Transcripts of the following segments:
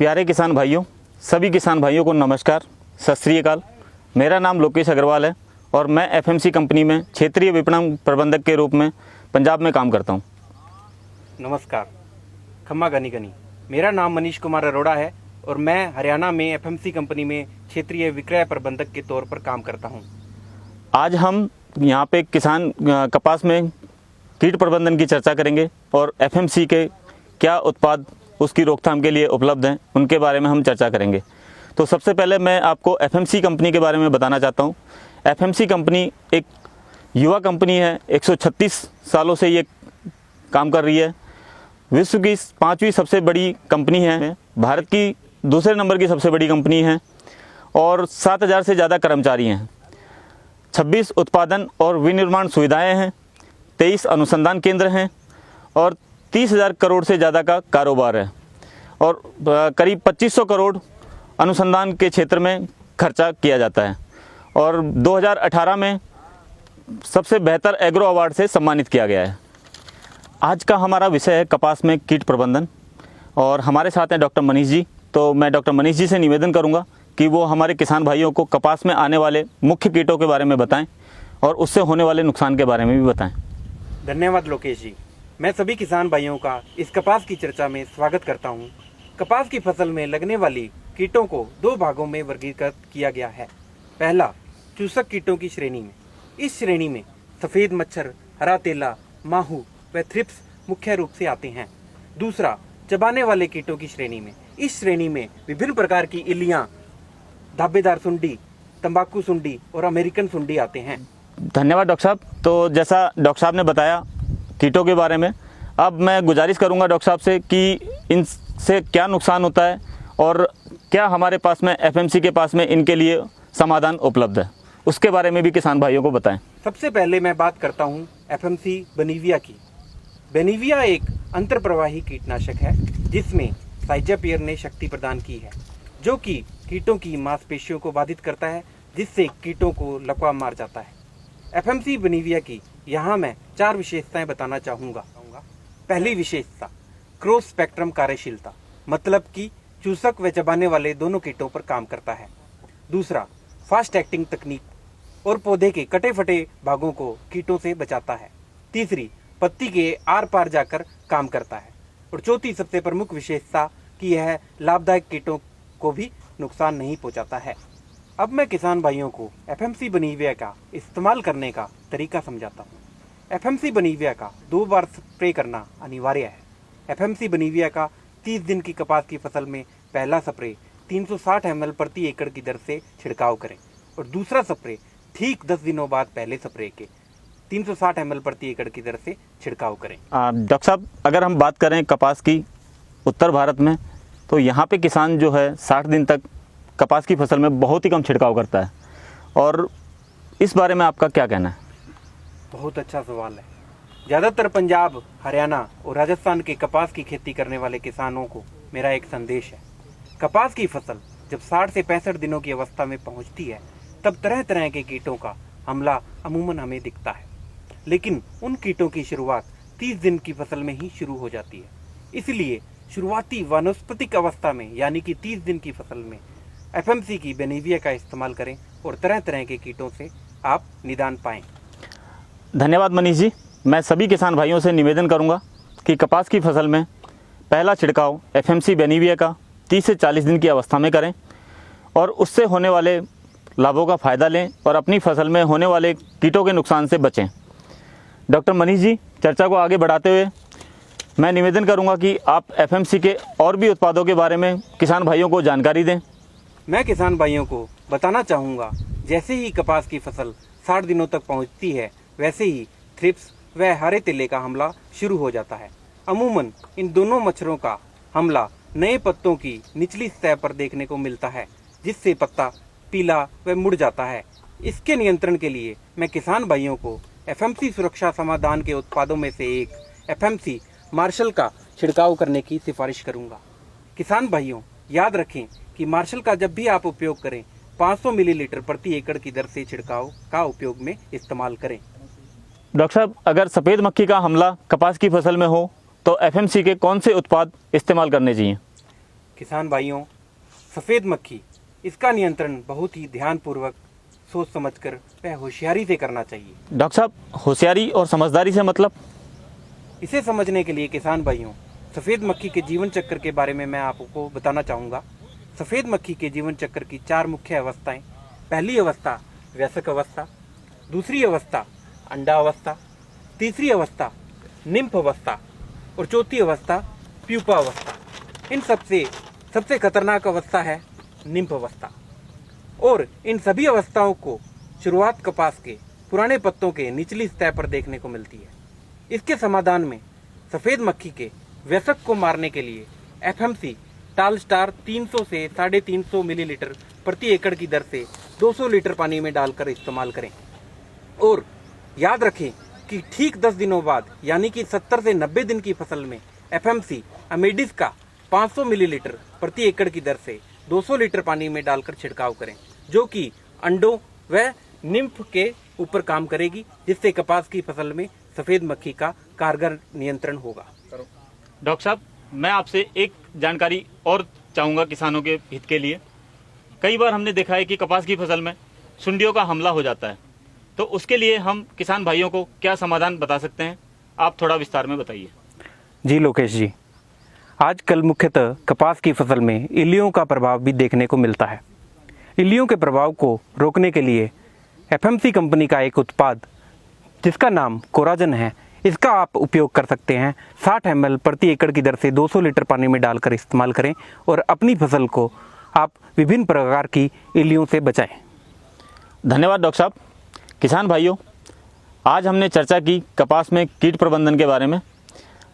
प्यारे किसान भाइयों, सभी किसान भाइयों को नमस्कार, सत श्री अकाल। मेरा नाम लोकेश अग्रवाल है और मैं एफएमसी कंपनी में क्षेत्रीय विपणन प्रबंधक के रूप में पंजाब में काम करता हूं। नमस्कार, खम्मा गनी गनी। मेरा नाम मनीष कुमार अरोड़ा है और मैं हरियाणा में एफएमसी कंपनी में क्षेत्रीय विक्रय प्रबंधक के तौर पर काम करता हूं। आज हम यहां पे किसान कपास में कीट प्रबंधन की चर्चा करेंगे और एफएमसी के क्या उत्पाद उसकी रोकथाम के लिए उपलब्ध हैं उनके बारे में हम चर्चा करेंगे। तो सबसे पहले मैं आपको एफएमसी कंपनी के बारे में बताना चाहता हूं। एफएमसी कंपनी एक युवा कंपनी है, 136 सालों से ये काम कर रही है। विश्व की 5वीं सबसे बड़ी कंपनी है, भारत की दूसरे नंबर की सबसे बड़ी कंपनी है और 7000 से ज़्यादा कर्मचारी हैं। 26 उत्पादन और विनिर्माण सुविधाएं हैं, 23 अनुसंधान केंद्र हैं और 30,000 करोड़ से ज़्यादा का कारोबार है और करीब 2500 करोड़ अनुसंधान के क्षेत्र में खर्चा किया जाता है और 2018 में सबसे बेहतर एग्रो अवार्ड से सम्मानित किया गया है। आज का हमारा विषय है कपास में कीट प्रबंधन और हमारे साथ हैं डॉक्टर मनीष जी। तो मैं डॉक्टर मनीष जी से निवेदन करूंगा कि वो हमारे किसान भाइयों को कपास में आने वाले मुख्य कीटों के बारे में बताएं और उससे होने वाले नुकसान के बारे में भी बताएं। धन्यवाद लोकेश जी। मैं सभी किसान भाइयों का इस कपास की चर्चा में स्वागत करता हूं। कपास की फसल में लगने वाली कीटों को 2 भागों में वर्गीकृत किया गया है। पहला, चूसक कीटों की श्रेणी में। इस श्रेणी में सफ़ेद मच्छर, हरा तेला, माहू व थ्रिप्स मुख्य रूप से आते हैं। दूसरा, चबाने वाले कीटों की श्रेणी में। इस श्रेणी में विभिन्न प्रकार की इल्लियाँ, धाब्बेदार सुंडी, तंबाकू सुंडी और अमेरिकन सुंडी आते हैं। धन्यवाद डॉक्टर साहब। तो जैसा डॉक्टर साहब ने बताया कीटों के बारे में, अब मैं गुजारिश करूंगा डॉक्टर साहब से कि इनसे क्या नुकसान होता है और क्या हमारे पास में एफएमसी के पास में इनके लिए समाधान उपलब्ध है, उसके बारे में भी किसान भाइयों को बताएं। सबसे पहले मैं बात करता हूं एफएमसी बेनिविया की। बेनिविया एक अंतर्प्रवाही कीटनाशक है जिसमें साइजापियर ने शक्ति प्रदान की है, जो कि कीटों की मांसपेशियों को बाधित करता है, जिससे कीटों को लकवा मार जाता है। एफएमसी बेनिविया की यहाँ मैं 4 विशेषताएं बताना चाहूँगा। पहली विशेषता, क्रॉस स्पेक्ट्रम कार्यशीलता, मतलब कि चूसक व चबाने वाले दोनों कीटों पर काम करता है। दूसरा, फास्ट एक्टिंग तकनीक और पौधे के कटे फटे भागों को कीटों से बचाता है। तीसरी, पत्ती के आर पार जाकर काम करता है। और चौथी सबसे प्रमुख विशेषता कि यह लाभदायक कीटों को भी नुकसान नहीं पहुंचाता है। अब मैं किसान भाइयों को एफएमसी बेनिविया का इस्तेमाल करने का तरीका समझाता हूँ। एफएमसी बेनिविया का 2 बार स्प्रे करना अनिवार्य है। एफएमसी बेनिविया का 30 दिन की कपास की फसल में पहला स्प्रे 360 ml प्रति एकड़ की दर से छिड़काव करें और दूसरा स्प्रे ठीक 10 दिनों बाद पहले स्प्रे के 360 ml प्रति एकड़ की दर से छिड़काव करें। डॉक्टर साहब, अगर हम बात करें कपास की उत्तर भारत में, तो यहाँ पे किसान जो है 60 दिन तक कपास की फसल में बहुत ही कम छिड़काव करता है और इस बारे में आपका क्या कहना है? बहुत अच्छा सवाल है। ज़्यादातर पंजाब, हरियाणा और राजस्थान के कपास की खेती करने वाले किसानों को मेरा एक संदेश है। कपास की फसल जब 60 से 65 दिनों की अवस्था में पहुंचती है, तब तरह तरह के कीटों का हमला अमूमन हमें दिखता है, लेकिन उन कीटों की शुरुआत 30 दिन की फसल में ही शुरू हो जाती है। इसलिए शुरुआती वानस्पतिक अवस्था में यानी कि 30 दिन की फसल में एफएमसी की बेनिविया का इस्तेमाल करें और तरह तरह के कीटों से आप निदान पाएं। धन्यवाद मनीष जी। मैं सभी किसान भाइयों से निवेदन करूंगा कि कपास की फसल में पहला छिड़काव एफएमसी बेनिविया का 30 से 40 दिन की अवस्था में करें और उससे होने वाले लाभों का फ़ायदा लें और अपनी फसल में होने वाले कीटों के नुकसान से बचें। डॉक्टर मनीष जी, चर्चा को आगे बढ़ाते हुए मैं निवेदन करूंगा कि आप एफएमसी के और भी उत्पादों के बारे में किसान भाइयों को जानकारी दें। मैं किसान भाइयों को बताना चाहूँगा, जैसे ही कपास की फसल 60 दिनों तक पहुँचती है, वैसे ही थ्रिप्स व हरे तिल्ले का हमला शुरू हो जाता है। अमूमन इन दोनों मच्छरों का हमला नए पत्तों की निचली सतह पर देखने को मिलता है, जिससे पत्ता पीला व मुड़ जाता है। इसके नियंत्रण के लिए मैं किसान भाइयों को एफएमसी सुरक्षा समाधान के उत्पादों में से एक एफएमसी मार्शल का छिड़काव करने की सिफारिश करूंगा। किसान भाइयों, याद रखें कि मार्शल का जब भी आप उपयोग करें 500 मिलीलीटर प्रति एकड़ की दर से छिड़काव का उपयोग में इस्तेमाल करें। डॉक्टर साहब, अगर सफ़ेद मक्खी का हमला कपास की फसल में हो तो एफएमसी के कौन से उत्पाद इस्तेमाल करने चाहिए? किसान भाइयों, सफ़ेद मक्खी इसका नियंत्रण बहुत ही ध्यानपूर्वक सोच समझकर व होशियारी से करना चाहिए। डॉक्टर साहब, होशियारी और समझदारी से मतलब? इसे समझने के लिए किसान भाइयों, सफ़ेद मक्खी के जीवन चक्र के बारे में मैं आपको बताना चाहूँगा। सफ़ेद मक्खी के जीवन चक्र की 4 मुख्य अवस्थाएं। पहली अवस्था वयस्क अवस्था, दूसरी अवस्था अंडा अवस्था, तीसरी अवस्था निम्फ अवस्था और चौथी अवस्था प्यूपा अवस्था। इन सबसे खतरनाक अवस्था है निम्फ अवस्था। और इन सभी अवस्थाओं को शुरुआत कपास के पुराने पत्तों के निचली सतह पर देखने को मिलती है। इसके समाधान में सफ़ेद मक्खी के वयस्क को मारने के लिए एफएमसी टाल स्टार 300 से 350 मिलीलीटर प्रति एकड़ की दर से 200 लीटर पानी में डालकर इस्तेमाल करें। और याद रखें कि ठीक 10 दिनों बाद यानी कि 70 से 90 दिन की फसल में एफएमसी अमेडिस का 500 मिलीलीटर प्रति एकड़ की दर से 200 लीटर पानी में डालकर छिड़काव करें, जो कि अंडों व निम्फ के ऊपर काम करेगी, जिससे कपास की फसल में सफ़ेद मक्खी का कारगर नियंत्रण होगा। डॉक्टर साहब, मैं आपसे एक जानकारी और चाहूँगा किसानों के हित के लिए। कई बार हमने देखा है कि कपास की फसल में सुंडियों का हमला हो जाता है, तो उसके लिए हम किसान भाइयों को क्या समाधान बता सकते हैं? आप थोड़ा विस्तार में बताइए। जी लोकेश जी, आजकल मुख्यतः कपास की फसल में इल्लियों का प्रभाव भी देखने को मिलता है। इल्लियों के प्रभाव को रोकने के लिए एफएमसी कंपनी का एक उत्पाद जिसका नाम कोराजन है, इसका आप उपयोग कर सकते हैं। 60 ml प्रति एकड़ की दर से 200 लीटर पानी में डालकर इस्तेमाल करें और अपनी फसल को आप विभिन्न प्रकार की इल्लियों से बचाएं। धन्यवाद डॉक्टर साहब। किसान भाइयों, आज हमने चर्चा की कपास में कीट प्रबंधन के बारे में,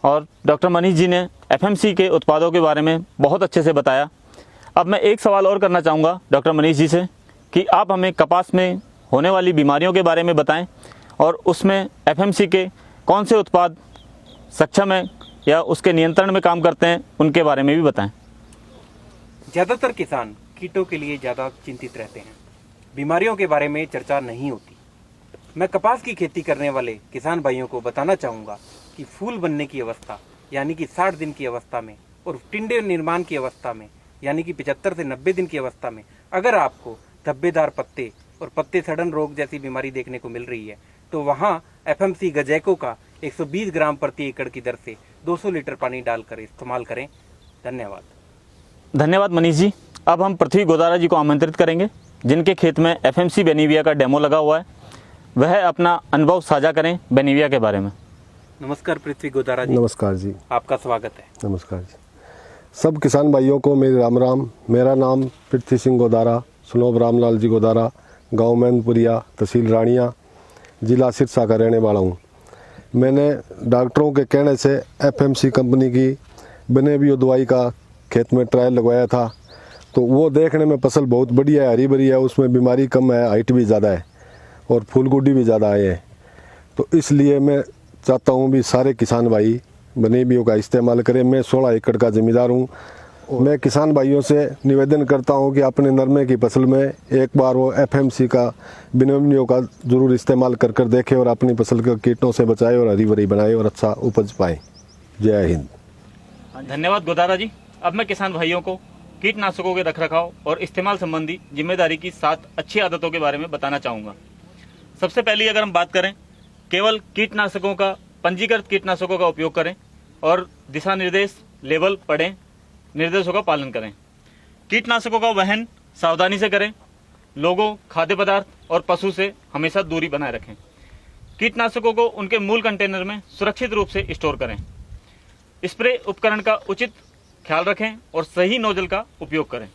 और डॉक्टर मनीष जी ने एफएमसी के उत्पादों के बारे में बहुत अच्छे से बताया। अब मैं एक सवाल और करना चाहूँगा डॉक्टर मनीष जी से कि आप हमें कपास में होने वाली बीमारियों के बारे में बताएं और उसमें एफएमसी के कौन से उत्पाद सक्षम हैं या उसके नियंत्रण में काम करते हैं, उनके बारे में भी बताएं। ज़्यादातर किसान कीटों के लिए ज़्यादा चिंतित रहते हैं, बीमारियों के बारे में चर्चा नहीं होती। मैं कपास की खेती करने वाले किसान भाइयों को बताना चाहूँगा कि फूल बनने की अवस्था यानी कि 60 दिन की अवस्था में और टिंडे निर्माण की अवस्था में यानी कि 75 से 90 दिन की अवस्था में अगर आपको धब्बेदार पत्ते और पत्ते सड़न रोग जैसी बीमारी देखने को मिल रही है, तो वहाँ एफएमसी गजैको का 120 ग्राम प्रति एकड़ की दर से 200 लीटर पानी डालकर इस्तेमाल करें। धन्यवाद मनीष जी। अब हम पृथ्वी गोदारा जी को आमंत्रित करेंगे, जिनके खेत में एफएमसी बेनिविया का डेमो लगा हुआ है। वह अपना अनुभव साझा करें बेनिविया के बारे में। नमस्कार पृथ्वी गोदारा जी। नमस्कार जी। आपका स्वागत है। नमस्कार जी। सब किसान भाइयों को मेरे राम राम। मेरा नाम पृथ्वी सिंह गोदारा, सुनोब रामलाल जी गोदारा, गांव मैनपुरिया, तहसील रानिया, जिला सिरसा का रहने वाला हूँ। मैंने डॉक्टरों के कहने से एफएमसी कंपनी की बेनिविया दवाई का खेत में ट्रायल लगवाया था, तो वो देखने में फसल बहुत बढ़िया है, हरी भरी है, उसमें बीमारी कम है, हाइट भी ज़्यादा है और फूलगुडी भी ज़्यादा आए हैं। तो इसलिए मैं चाहता हूँ भी सारे किसान भाई बेनिविया का इस्तेमाल करें। मैं 16 एकड़ का ज़मींदार हूँ। मैं किसान भाइयों से निवेदन करता हूँ कि अपने नरमे की फसल में एक बार वो एफएमसी का बेनिविया का ज़रूर इस्तेमाल कर देखें और अपनी फसल को कीटों से बचाए और हरी भरी बनाए और अच्छा उपज पाएँ। जय हिंद। धन्यवाद गोदारा जी। अब मैं किसान भाइयों को कीटनाशकों के रखरखाव और इस्तेमाल संबंधी जिम्मेदारी की 7 अच्छी आदतों के बारे में बताना चाहूँगा। सबसे पहले अगर हम बात करें, केवल कीटनाशकों का, पंजीकृत कीटनाशकों का उपयोग करें और दिशा निर्देश लेबल पढ़ें, निर्देशों का पालन करें। कीटनाशकों का वहन सावधानी से करें। लोगों, खाद्य पदार्थ और पशु से हमेशा दूरी बनाए रखें। कीटनाशकों को उनके मूल कंटेनर में सुरक्षित रूप से स्टोर करें। स्प्रे उपकरण का उचित ख्याल रखें और सही नोजल का उपयोग करें।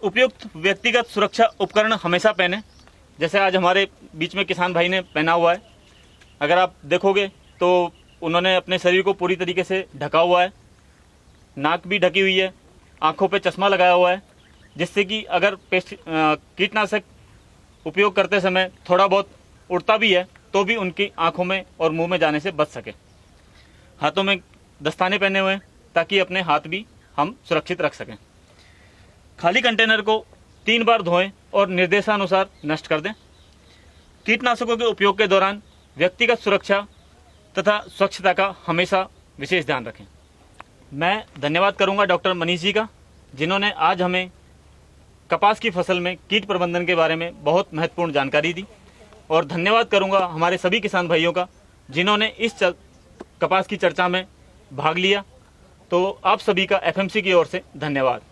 उपयुक्त व्यक्तिगत सुरक्षा उपकरण हमेशा पहनें, जैसे आज हमारे बीच में किसान भाई ने पहना हुआ है। अगर आप देखोगे तो उन्होंने अपने शरीर को पूरी तरीके से ढका हुआ है, नाक भी ढकी हुई है, आंखों पे चश्मा लगाया हुआ है, जिससे कि अगर कीटनाशक उपयोग करते समय थोड़ा बहुत उड़ता भी है तो भी उनकी आंखों में और मुंह में जाने से बच सके। हाथों में दस्ताने पहने हुए हैं ताकि अपने हाथ भी हम सुरक्षित रख सकें। खाली कंटेनर को 3 बार धोएं और निर्देशानुसार नष्ट कर दें। कीटनाशकों के उपयोग के दौरान व्यक्तिगत सुरक्षा तथा स्वच्छता का हमेशा विशेष ध्यान रखें। मैं धन्यवाद करूंगा डॉक्टर मनीष जी का, जिन्होंने आज हमें कपास की फसल में कीट प्रबंधन के बारे में बहुत महत्वपूर्ण जानकारी दी। और धन्यवाद करूंगा हमारे सभी किसान भाइयों का, जिन्होंने इस कपास की चर्चा में भाग लिया। तो आप सभी का एफएमसी की ओर से धन्यवाद।